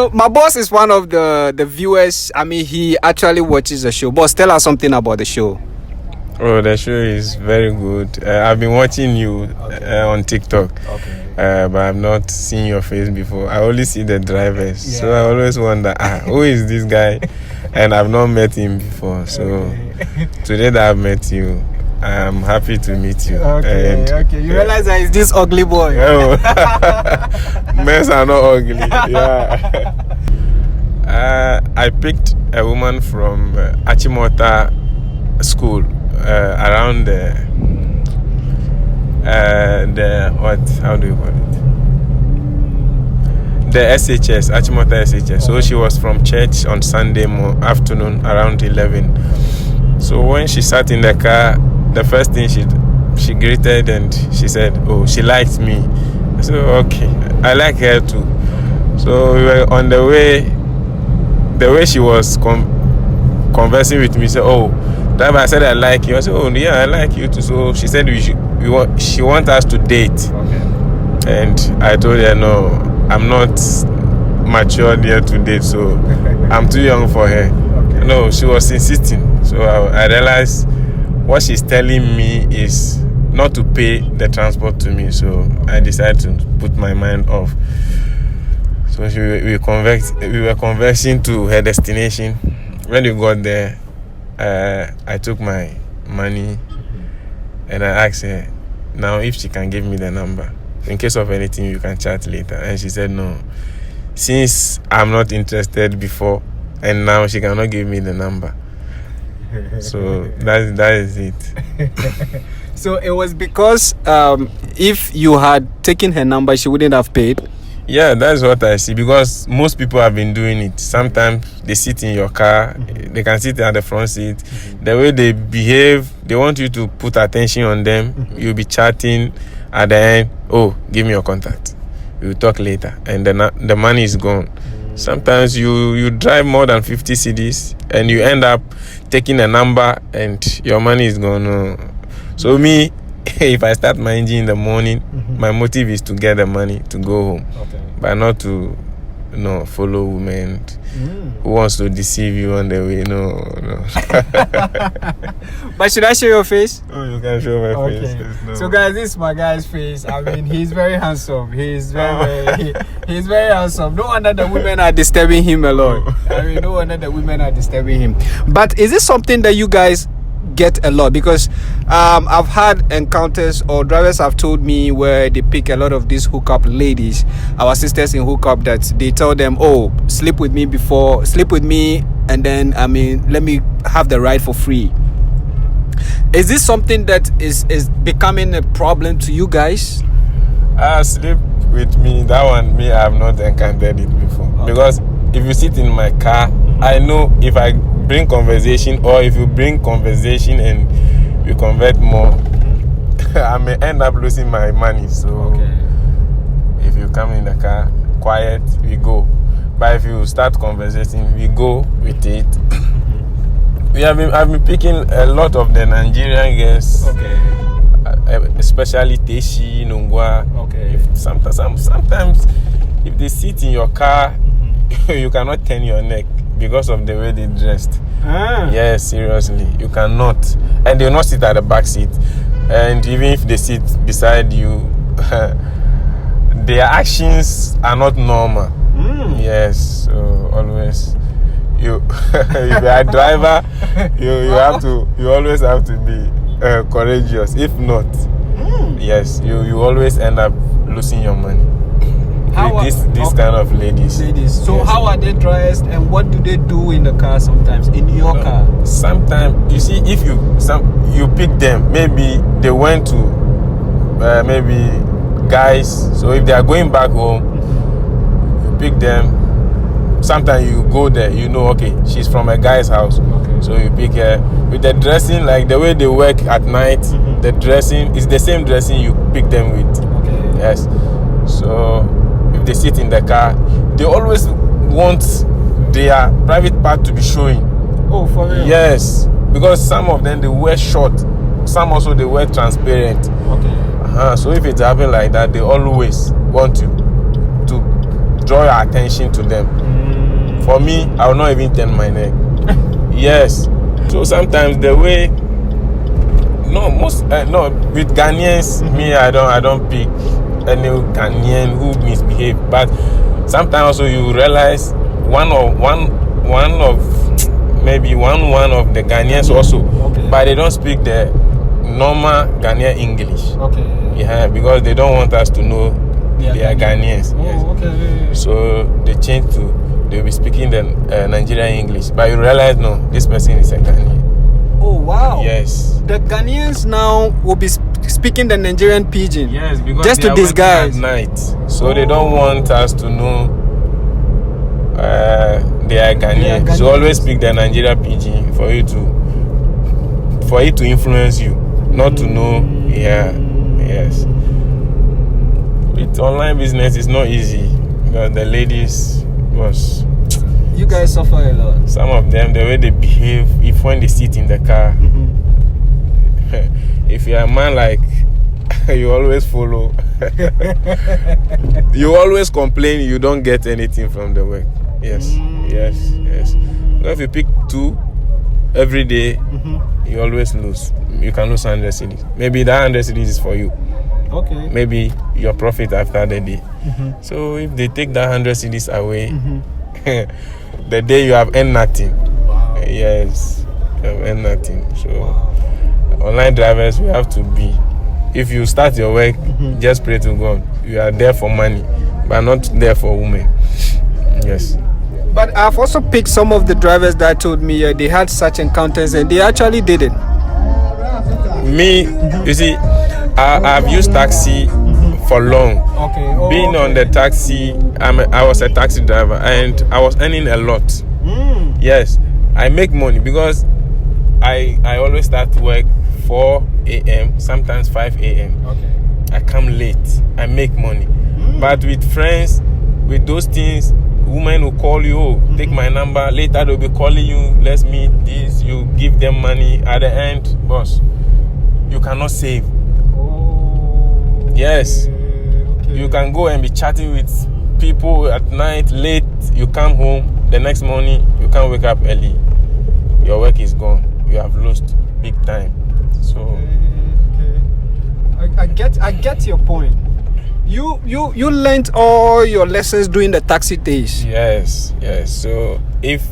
know, my boss is one of the viewers. I mean, he actually watches the show. Boss, tell us something about the show. Oh, the show is very good. I've been watching you on TikTok, but I've not seen your face before. I only see the drivers, so I always wonder, who is this guy? And I've not met him before. So today that I've met you, I'm happy to meet you. Okay. You realize that it's this ugly boy. Oh. Men are not ugly. Yeah. I picked a woman from Achimota school. Around the what? How do you call it? The SHS, Achimota SHS. So she was from church on Sunday afternoon around 11. So when she sat in the car, the first thing she greeted and she said, "Oh, she likes me." I said, "Okay, I like her too." So we were on the way. The way she was conversing with me, said, "Oh, driver," I said, "I like you." I said, "Oh, yeah, I like you too." So she said she wants us to date. And I told her, "No, I'm not matured yet to date, so I'm too young for her." No, she was insisting. So I realized what she's telling me is not to pay the transport to me. So I decided to put my mind off. So we were conversing to her destination. When we got there, I took my money and I asked her now if she can give me the number. In case of anything, you can chat later. And she said no. Since I'm not interested before, and now she cannot give me the number. So that is it. So it was because if you had taken her number, she wouldn't have paid? Yeah, that's what I see, because most people have been doing it. Sometimes they sit in your car, they can sit at the front seat. The way they behave, they want you to put attention on them. You'll be chatting at the end. "Oh, give me your contact. We'll talk later." And then the money is gone. Sometimes you drive more than 50 cedis and you end up taking a number and your money is gone. So me, if I start my engine in the morning, my motive is to get the money to go home, but not to follow women who wants to deceive you on the way. No. But should I show your face? Oh, you can show my face. No. So guys, this is my guy's face. I mean, he's very handsome. He's very handsome. No wonder the women are disturbing him a lot. No wonder the women are disturbing him. But is this something that you guys get a lot? Because I've had encounters, or drivers have told me, where they pick a lot of these hookup ladies, our sisters in hookup, that they tell them, "Oh, sleep with me, and then let me have the ride for free." Is this something that is becoming a problem to you guys? Sleep with me, that one, I have not encountered it before. Because if you sit in my car, I know if I bring conversation, or if you bring conversation and we convert more, I may end up losing my money. So if you come in the car quiet, we go. But if you start conversating, we go with it. I've been picking a lot of the Nigerian girls, especially Teshi, Nungwa. Sometimes if they sit in your car, you cannot turn your neck because of the way they dressed. Yes, seriously, you cannot. And they will not sit at the back seat. And even if they sit beside you, their actions are not normal. Yes, so always if you are a driver, you always have to be courageous. If not, yes, you always end up losing your money. This kind of ladies. So yes. How are they dressed, and what do they do in the car sometimes, in your car? Sometimes, you see, if you pick them, maybe they went to maybe guys. So if they are going back home, you pick them. Sometimes you go there, okay, she's from a guy's house. So you pick her. With the dressing, like the way they work at night, the dressing is the same dressing you pick them with. Yes. So if they sit in the car, they always want their private part to be showing. Oh, for real? Yes. Because some of them, they wear short. Some also, they wear transparent. So if it's happening like that, they always want to draw your attention to them. For me, I will not even turn my neck. Yes. So sometimes the way, with Ghanaians, me, I don't pick any Ghanaian who misbehave. But sometimes also you realize one of the Ghanaians also, but they don't speak the normal Ghanaian English. Okay. Yeah, because they don't want us to know they are Ghanaians. Oh, Yes. okay. So they change they'll be speaking the Nigerian English, but you realize no, this person is a Ghanaian. Oh wow. Yes. The Ghanaians now will be speaking the Nigerian pidgin. Yes, because just they to are disguise. working at night, so they don't want us to know they are Ghanaian. So always speak the Nigerian pidgin for it to influence you, not to know. Yeah. Yes. With online business, it's not easy because the ladies You guys suffer a lot. Some of them, the way they behave, when they sit in the car, if you're a man like you always follow, you always complain, you don't get anything from the work. Yes. So if you pick 2 every day, you always lose. You can lose 100 cedis. Maybe that 100 cedis is for you. Okay. Maybe your profit after the day. So if they take that 100 cedis away, the day you have earned nothing. Wow. Yes, you have earned nothing. So online drivers, we have to be. If you start your work, just pray to God. You are there for money, but not there for women. Yes. But I've also picked some of the drivers that told me they had such encounters and they actually did it. Me, you see, I've used taxi for long. Okay. Being on the taxi, I was a taxi driver and I was earning a lot. Yes, I make money because I always start work 4 a.m., sometimes 5 a.m. Okay. I come late, I make money. But with friends, with those things, women will call you, take my number, later they'll be calling you, let's meet this, you give them money. At the end, boss, you cannot save. Yes. You can go and be chatting with people at night, late, you come home, the next morning, you can't wake up early. Your work is gone. You have lost big time. So I get your point. You learned all your lessons during the taxi days. Yes. So if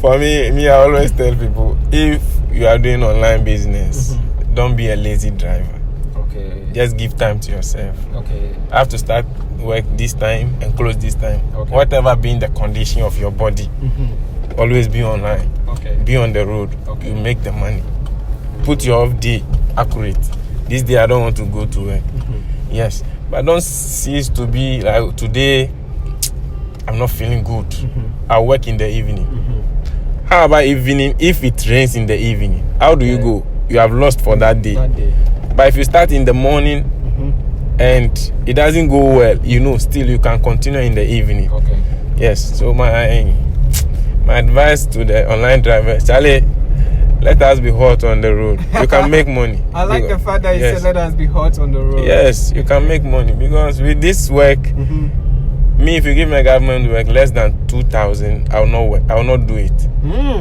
for me, I always tell people, if you are doing online business, don't be a lazy driver. Okay. Just give time to yourself. Okay. I have to start work this time and close this time. Okay. Whatever being the condition of your body, always be online. Okay. Be on the road. Okay. You make the money. Put your off day accurate. This day I don't want to go to work. Yes. But don't cease to be like, today I'm not feeling good. I'll work in the evening. How about evening? If it rains in the evening, how do you go? You have lost for that day. But if you start in the morning and it doesn't go well, still you can continue in the evening. Okay. Yes. So my advice to the online drivers, Charlie, let us be hot on the road. You can make money. I like the fact that you said let us be hot on the road. Yes, you can make money because with this work, me, if you give me a government work less than 2,000, I will not work. I will not do it.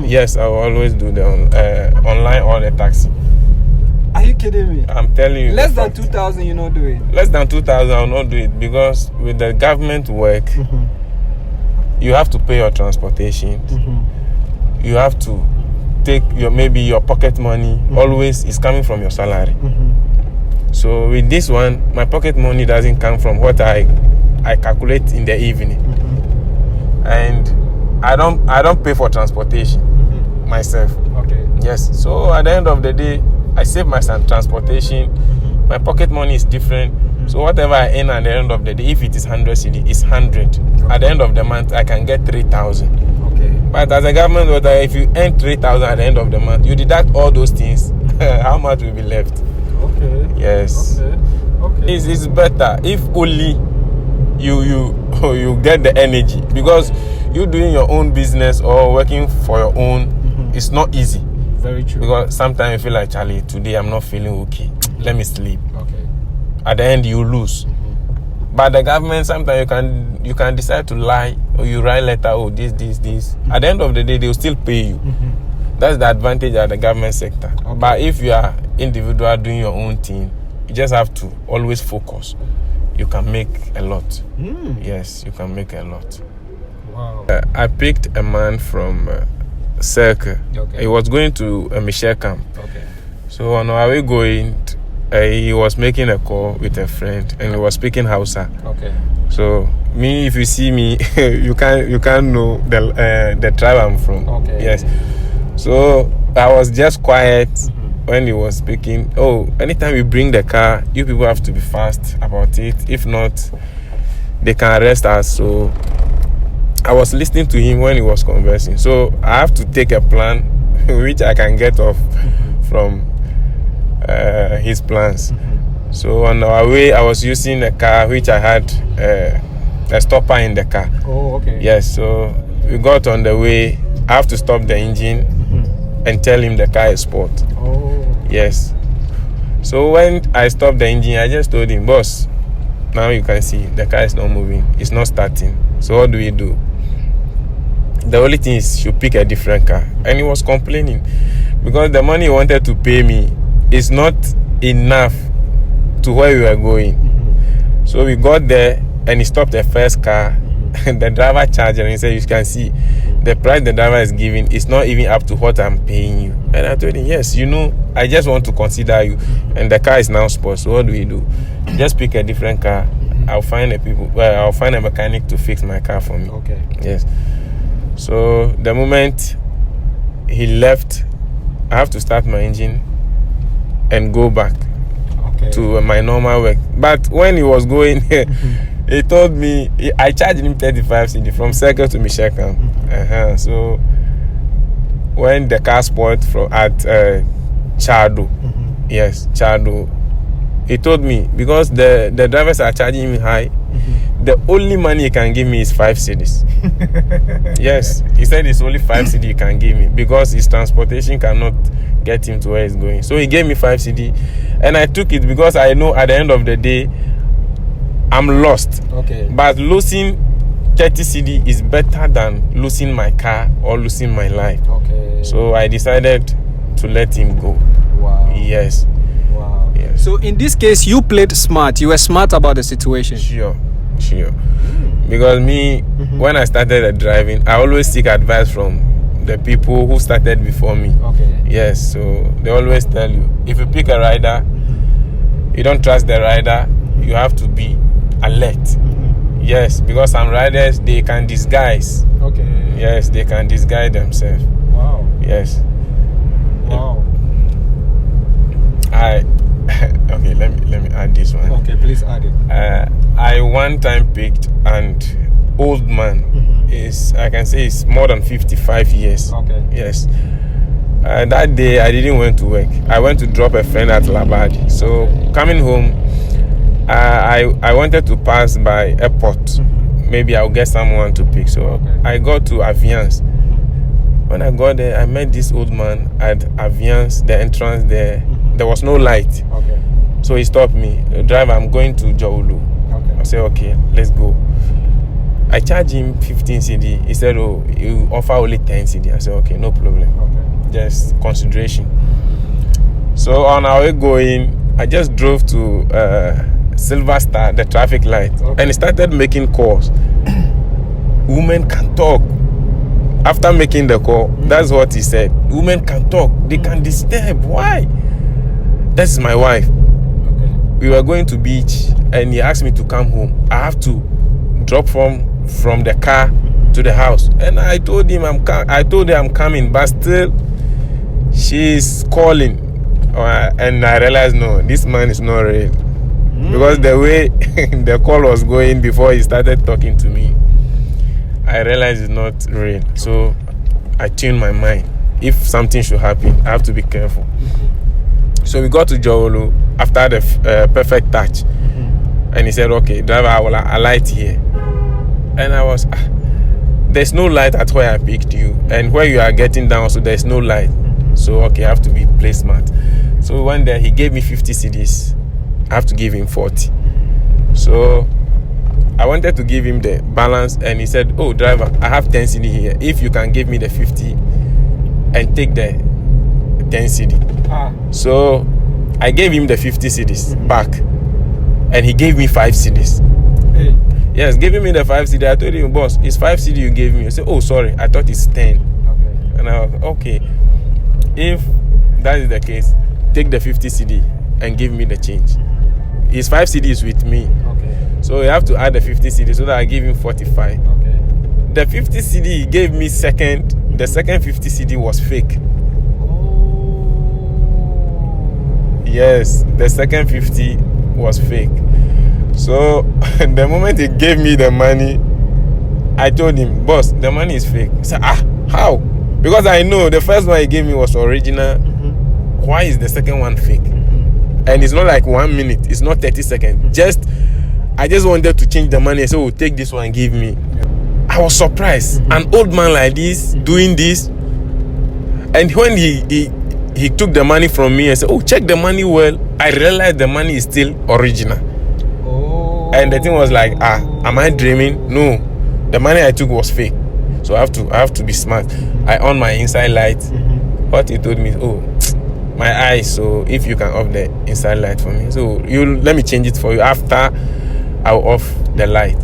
Yes, I will always do the online or the taxi. Are you kidding me? I'm telling you. Less than 2,000, you not do it. Less than 2,000, I will not do it because with the government work, you have to pay your transportation. You have to take your pocket money. Always is coming from your salary. So with this one, my pocket money doesn't come from what I calculate in the evening, and I don't pay for transportation myself. Okay. Yes. So at the end of the day, I save my transportation. My pocket money is different. So whatever I earn at the end of the day, if it is 100 cedi, it's 100. At the end of the month, I can get 3,000. But as a government worker, if you earn 3,000 at the end of the month, you deduct all those things, how much will be left? Okay. Yes. Okay. It's better if only you get the energy, because you doing your own business or working for your own, it's not easy. Very true. Because sometimes you feel like, Charlie, today I'm not feeling okay. Let me sleep. Okay. At the end, you lose. But the government, sometimes you can decide to lie, or you write letter, this. At the end of the day, they will still pay you. That's the advantage of the government sector. Okay. But if you are individual doing your own thing, you just have to always focus. You can make a lot. Yes, you can make a lot. Wow. I picked a man from Circle. Okay. He was going to a Michelle camp. Okay. So on our way going, he was making a call with a friend, and he was speaking Hausa. Okay. So me, if you see me, you can't know the tribe I'm from. Okay. Yes. So I was just quiet when he was speaking. Anytime we bring the car, you people have to be fast about it. If not, they can arrest us. So I was listening to him when he was conversing. So I have to take a plan which I can get off from his plans. So on our way, I was using a car which I had a stopper in the car. Oh, okay. Yes, so we got on the way. I have to stop the engine and tell him the car is sport. Oh. Yes. So when I stopped the engine, I just told him, boss, now you can see the car is not moving. It's not starting. So what do we do? The only thing is you pick a different car. And he was complaining because the money he wanted to pay me is not enough to where we were going. So we got there and he stopped the first car. The driver charged and he said, you can see the price the driver is giving is not even up to what I'm paying you. And I told him, yes, I just want to consider you. And the car is now sports. So what do we do? Just pick a different car. I'll find a mechanic to fix my car for me. Okay. Yes. So the moment he left, I have to start my engine and go back to my normal work. But when he was going, he told me, I charged him 35 cedi from Circle to Michelle camp. So when the car spoiled at Chado, yes, Chado, he told me, because the drivers are charging me high, the only money he can give me is 5 cedis. Yes, he said it's only 5 cedi he can give me because his transportation cannot get him to where he's going. So he gave me 5 cedi, and I took it because I know at the end of the day I'm lost. Okay. But losing 30 cedi is better than losing my car or losing my life. Okay. So I decided to let him go. Wow. Yes. Wow. Yes. So in this case, you played smart. You were smart about the situation. Sure. Because me, when I started driving, I always seek advice from the people who started before me. Okay. Yes. So they always tell you, if you pick a rider, you don't trust the rider, you have to be alert. Yes, because some riders, they can disguise. Okay. Yes, they can disguise themselves. Wow. Yes. Wow. Okay, let me add this one. Okay, please add it. I one time picked an old man. I can say it's more than 55 years. Okay. Yes. That day I didn't went to work. I went to drop a friend at Labadi. So coming home, I wanted to pass by airport. Maybe I'll get someone to pick. So I got to Aviance. When I got there, I met this old man at Aviance, the entrance there. There was no light. Okay. So he stopped me. Driver, I'm going to Jaulu. Okay. I said, okay, let's go. I charged him 15 cedi. He said, you offer only 10 cedi. I said, okay, no problem. Okay. Just consideration. So on our way going, I just drove to Silver Star, the traffic light, and he started making calls. Women can talk. After making the call, that's what he said. Women can talk. They can disturb. Why? This is my wife. Okay. We were going to beach, and he asked me to come home. I have to drop from the car to the house, and I told him I told her I'm coming, but still she's calling, and I realized no, this man is not real, because the way the call was going before he started talking to me, I realized it's not real. So I tuned my mind. If something should happen, I have to be careful. So we got to Jolo after the perfect touch, and he said, okay, driver, I light here. And I was, there's no light at where I picked you, and where you are getting down, so there's no light. So okay, I have to be play smart. So one day he gave me 50 cedis. I have to give him 40. So I wanted to give him the balance, and he said, "Oh, driver, I have 10 CD here. If you can give me the 50 and take the 10 CD." So I gave him the 50 CDs back, and he gave me 5 CDs. Hey. Yes, giving me the 5 CD. I told him, "Boss, it's 5 CD you gave me." I said, "Oh, sorry, I thought it's 10. Okay. And I was okay. If that is the case, take the 50 CD and give me the change. His 5 CDs with me. Okay. So you have to add the 50 CD so that I give him 45. Okay. The 50 CD he gave me second, the second 50 CD was fake. Yes, the second 50 was fake. So the moment he gave me the money, I told him, "Boss, the money is fake." He said, "How?" Because I know the first one he gave me was original. Why is the second one fake? And it's not like 1 minute, it's not 30 seconds. I just wanted to change the money. I said, "Oh, take this one, give me." I was surprised. An old man like this doing this. And when he took the money from me, I said, "Oh, check the money well." I realized the money is still original. And the thing was like, am I dreaming? No, the money I took was fake. So I have to be smart. I on my inside light. What he told me, "Oh, my eyes. So if you can off the inside light for me, so let me change it for you. After I'll off the light."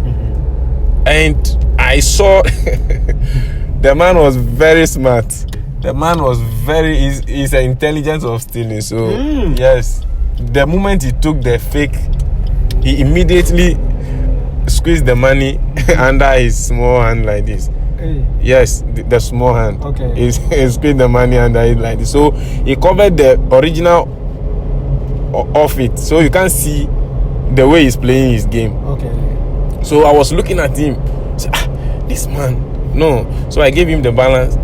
And I saw the man was very smart. The man was he's an intelligence of stealing. So yes, the moment he took the fake, he immediately squeezed the money under his small hand like this. Hey. Yes, the small hand. Okay. He squeezed the money under it like this. So he covered the original of it, so you can't see the way he's playing his game. Okay. So I was looking at him. I said, this man, no. So I gave him the balance.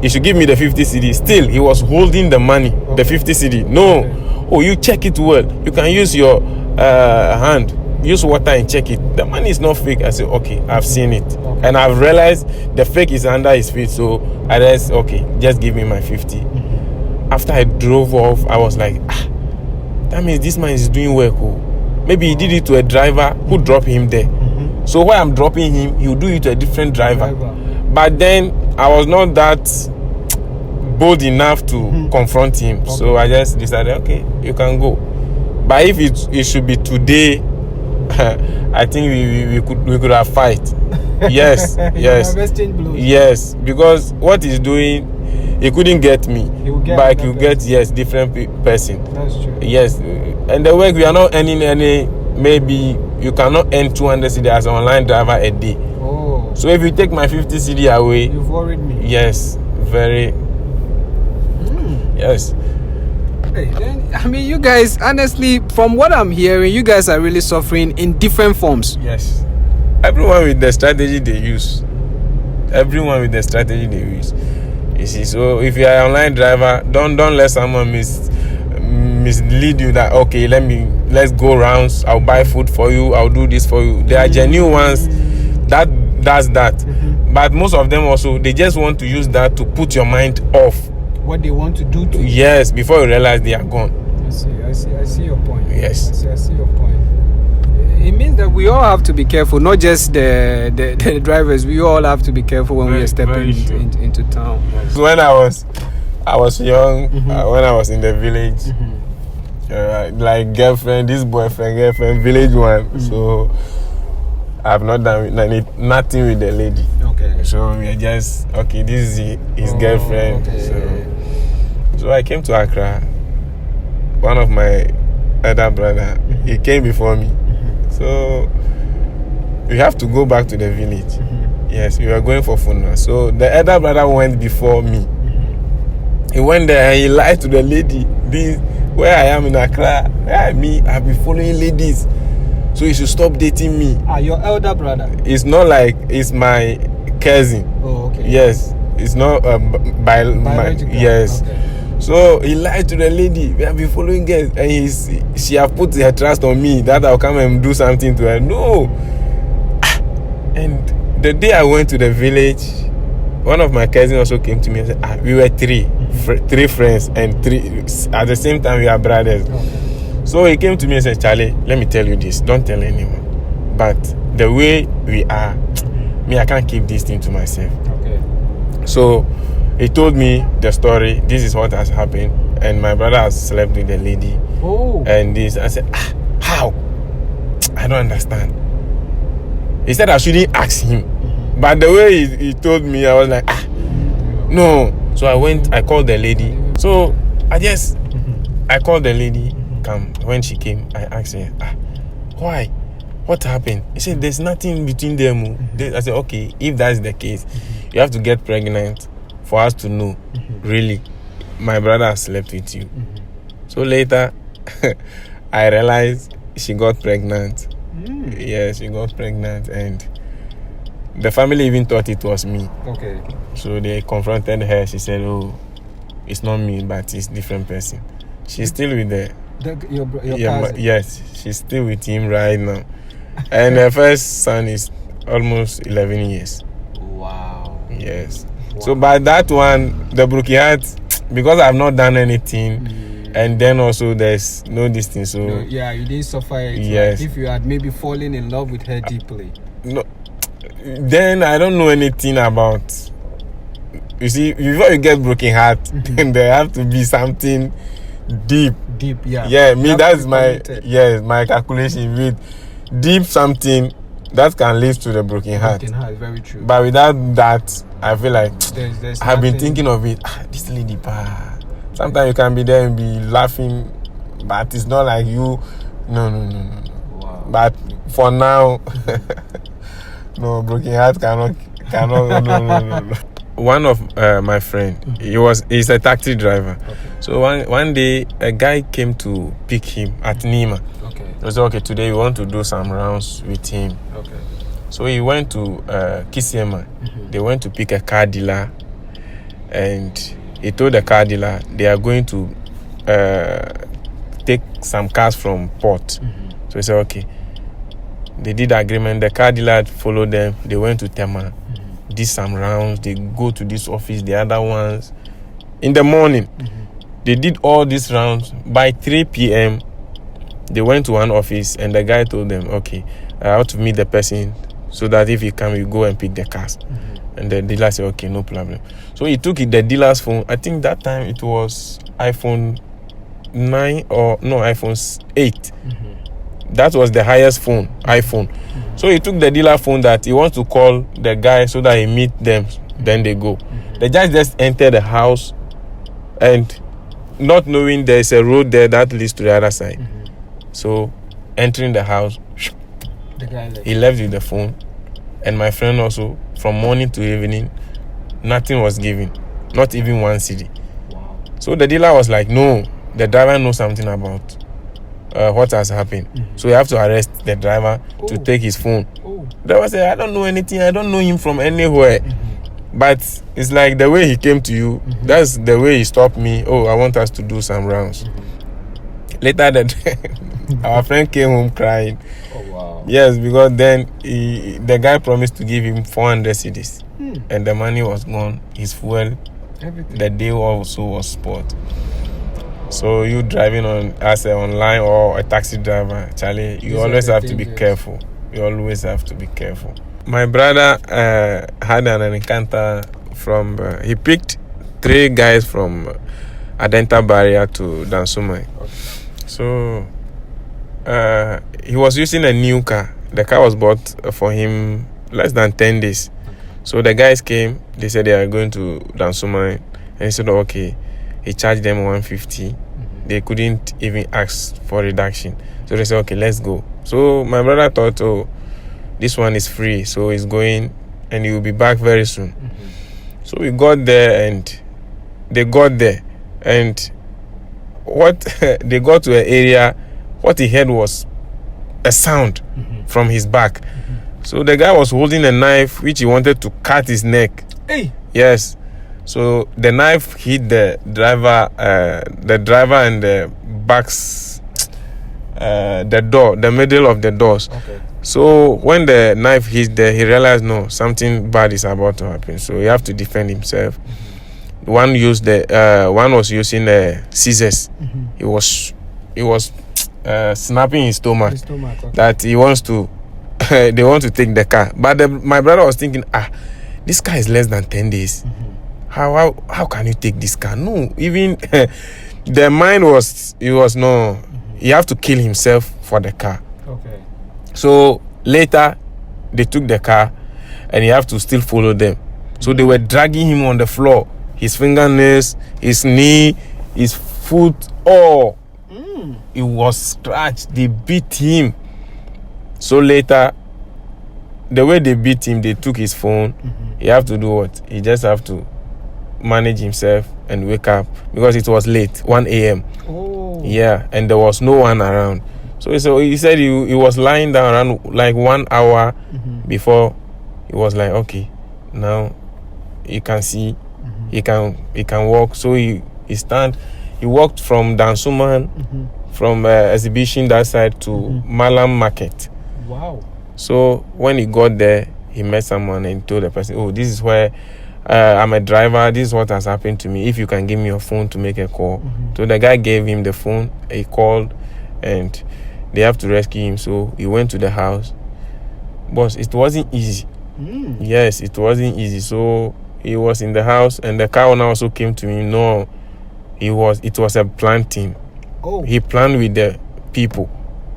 He should give me the 50 CD. Still, he was holding the money, the 50 CD. No. Okay. Oh, you check it well. You can use your hand. Use water and check it. The money is not fake. I said, okay, I've seen it. Okay. And I've realized the fake is under his feet. So I realized, okay, just give me my 50. After I drove off, I was like, that means this man is doing work. Oh. Maybe he did it to a driver who dropped him there. So while I'm dropping him, he'll do it to a different driver. But then I was not that bold enough to confront him. Okay. So I just decided, okay, you can go. But if it should be today, I think we could have fight. Yes, yes, yes. Because what he's doing, he couldn't get me, but he will get different person. That's true. Yes, and the work we are not earning any. Maybe you cannot earn 200 CD as an online driver a day. Oh. So if you take my 50 CD away, you've worried me. Yes, very. Yes. I mean, you guys, honestly, from what I'm hearing, you guys are really suffering in different forms. Yes. Everyone with the strategy they use. Everyone with the strategy they use. You see, so if you are an online driver, don't let someone mislead you that, okay, let's go rounds, I'll buy food for you, I'll do this for you. There are genuine ones that does that. But most of them also, they just want to use that to put your mind off what they want to do to you. Yes, before you realize they are gone. I see your point. Yes. I see your point. It means that we all have to be careful, not just the drivers. We all have to be careful when we are stepping into town. Yes. When I was young, when I was in the village, like girlfriend, village one. So I've not done nothing with the lady. Okay. So we are just this is his girlfriend. Okay. So I came to Accra. One of my elder brother, he came before me. So we have to go back to the village. Yes, we were going for funeral. So the elder brother went before me. He went there and he lied to the lady. This where I am in Accra, I've been following ladies. So you should stop dating me. Your elder brother? It's not like it's my cousin. Oh, okay. Yes, it's not biological. Yes. Okay. So he lied to the lady. We have been following girls, and she have put her trust on me that I'll come and do something to her. No. And the day I went to the village, one of my cousins also came to me and said, we were three friends, and at the same time we are brothers. Okay. So he came to me and said, Charlie, let me tell you this. Don't tell anyone. But the way we are, me, I can't keep this thing to myself. Okay. So he told me the story. This is what has happened, and my brother has slept with the lady. Oh. And this, I said, how? I don't understand. He said I shouldn't ask him, but the way he told me, I was like, no. So I called the lady. So I called the lady. When she came, I asked her, why? What happened? He said, there's nothing between them. I said, okay, if that's the case, you have to get pregnant for us to know, really, my brother has slept with you. So later, I realized she got pregnant. Yeah, she got pregnant, and the family even thought it was me. Okay. So they confronted her. She said, oh, it's not me, but it's different person. She's still with your cousin? Yes, she's still with him right now. And her first son is almost 11 years. Wow. Yes. Wow. So by that one, the broken heart, because I've not done anything, and then also there's no distance. So no, yeah, you didn't suffer it. Yes. Like if you had maybe fallen in love with her deeply. No. Then I don't know anything about. You see, before you get broken heart, then there have to be something deep. Deep, yeah. Yeah, me, that's my calculation with deep something that can lead to the broken heart. Broken heart, very true. But without that, I feel like there's I've been thinking of it. This lady, sometimes you can be there and be laughing, but it's not like you. No. Wow. But for now, no, broken heart cannot. No. One of my friend, he's a taxi driver. Okay. So one day a guy came to pick him at Nima. Okay. He said, okay, today we want to do some rounds with him. Okay. So he went to Kisiema. They went to pick a car dealer, and he told the car dealer they are going to take some cars from port. So he said, okay. They did agreement. The car dealer followed them. They went to Tema. Did some rounds. They go to this office, the other ones. In the morning, they did all these rounds. By 3 p.m., they went to one office, and the guy told them, okay, I have to meet the person so that if he come, you go and pick the cars. And the dealer said, okay, no problem. So he took the dealer's phone. I think that time it was iPhone 9 or no, iPhone 8. That was the highest phone, iPhone. So he took the dealer phone that he wants to call the guy so that he meet them. Then they go. The guy just entered the house, and not knowing there's a road there that leads to the other side. So entering the house, he left with the phone. And my friend also, from morning to evening, nothing was given. Not even one CD. Wow. So the dealer was like, no, the driver knows something about what has happened. So you have to arrest the driver to take his phone. The driver said, I don't know anything. I don't know him from anywhere. But it's like the way he came to you, that's the way he stopped me. Oh, I want us to do some rounds. Later, our friend came home crying. Oh, wow. Yes, because then the guy promised to give him 400 cedis. And the money was gone. His fuel, everything. The day also was sport. So you driving as an online or a taxi driver, Charlie, you always have to be careful. You always have to be careful. My brother had an encounter from, he picked 3 guys from Adenta Barrier to Dansumai. So he was using a new car. The car was bought for him less than 10 days. So the guys came, they said they are going to Dansumai, and he said, okay. He charged them 150. They couldn't even ask for reduction. So they said, okay, let's go. So my brother thought, oh, this one is free. So he's going and he will be back very soon. So we got there, and they got there. And what they got to an area, what he heard was a sound from his back. So the guy was holding a knife which he wanted to cut his neck. Hey. Yes. So the knife hit the driver and the backs, the door, the middle of the doors. Okay. So when the knife hit there, he realized no, something bad is about to happen. So he have to defend himself. One was using scissors. He was snapping his stomach. Okay. That he wants to they want to take the car. But my brother was thinking, this car is less than 10 days. How can you take this car? No, even the mind was, no, he have to kill himself for the car. Okay. So later, they took the car and he have to still follow them. So they were dragging him on the floor. His fingernails, his knee, his foot, all. It was scratched. They beat him. So later, the way they beat him, they took his phone. He have to do what? He just have to manage himself and wake up because it was late, 1 a.m. Oh. Yeah, and there was no one around. So he said he was lying down around like 1 hour before he was like, okay, now he can see, he can walk. So he walked from Dansuman, from exhibition that side to Malam Market. Wow. So when he got there, he met someone and told the person, oh, this is where I'm a driver, this is what has happened to me, if you can give me your phone to make a call. So the guy gave him the phone, he called, and they have to rescue him. So he went to the house. Boss, it wasn't easy. Yes, it wasn't easy. So he was in the house, and the car owner also came to me. No, it was a planned thing. Oh. He planned with the people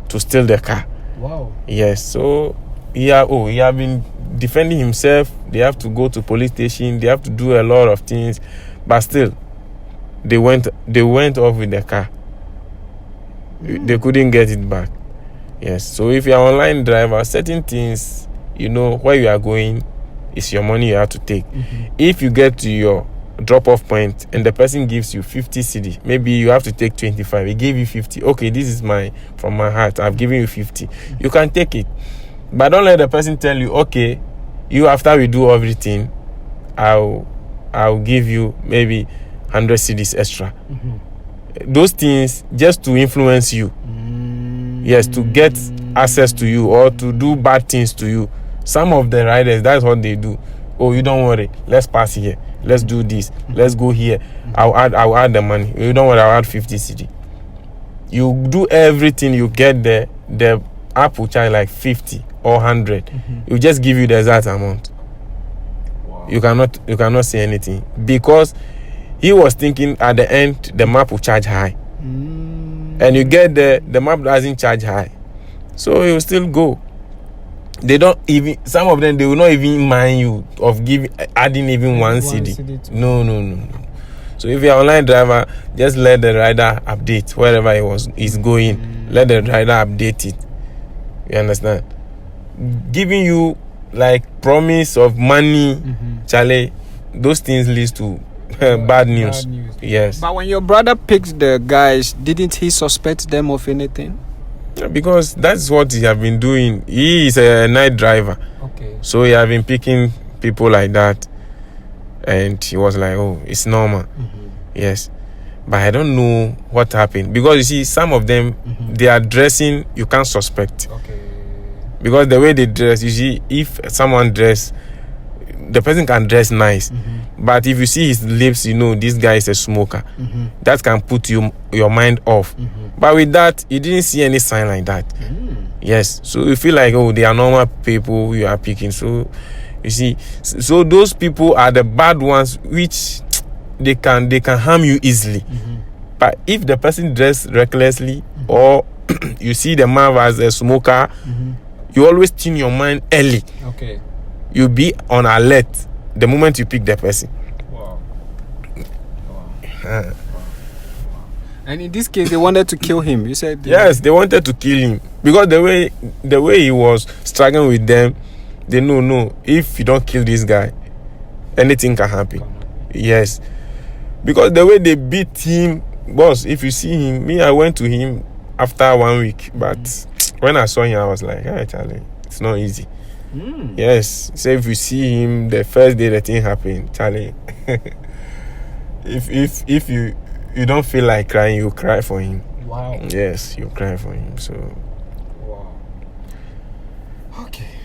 to steal the car. Wow. Yes, so he have been defending himself. They have to go to police station. They have to do a lot of things, but still, they went off with the car. They couldn't get it back. Yes, so if you're an online driver, certain things, where you are going, is your money you have to take. If you get to your drop-off point and the person gives you 50 cedi, maybe you have to take 25. He gave you 50. Okay, this is from my heart. I've given you 50. You can take it, but don't let the person tell you, okay, you after we do everything, I'll give you maybe 100 cedis extra. Those things just to influence you. Yes, to get access to you or to do bad things to you. Some of the riders, that's what they do. Oh, you don't worry, let's pass here, let's do this, let's go here, I'll add the money. You don't worry, I'll add 50 cedi. You do everything, you get there, the app will charge like 50 or 100. You just give you the exact amount. Wow. You cannot say anything because he was thinking at the end the map will charge high. And you get there, the map doesn't charge high, so he will still go. They don't even, some of them, they will not even mind you of adding even one cedi. No. So if you're an online driver, just let the rider update wherever he's going. Let the rider update it. You understand? Giving you like promise of money, Charlie, those things leads to bad news. Yes. But when your brother picked the guys, didn't he suspect them of anything? Because that's what he have been doing. He is a night driver. Okay. So he have been picking people like that. And he was like, oh, it's normal. Yes. But I don't know what happened. Because you see, some of them, they are dressing, you can't suspect. Okay. Because the way they dress, you see, if someone dress, the person can dress nice. But if you see his lips, this guy is a smoker. That can put your mind off. But with that, you didn't see any sign like that. Yes. So you feel like, oh, they are normal people you are picking. So you see, so those people are the bad ones, which they can harm you easily. But if the person dress recklessly, or you see the man as a smoker, you always tune your mind early. Okay. You be on alert the moment you pick the person. Wow. And in this case, they wanted to kill him. You said yes, they wanted to kill him because the way he was struggling with them, they know no. If you don't kill this guy, anything can happen. Yes, because the way they beat him, boss. If you see him, I went to him after 1 week, but when I saw him, I was like, hey, Charlie, it's not easy. Yes, so if you see him the first day the thing happened, Charlie, if you don't feel like crying, you cry for him. Wow. Yes, you cry for him. So wow. Okay.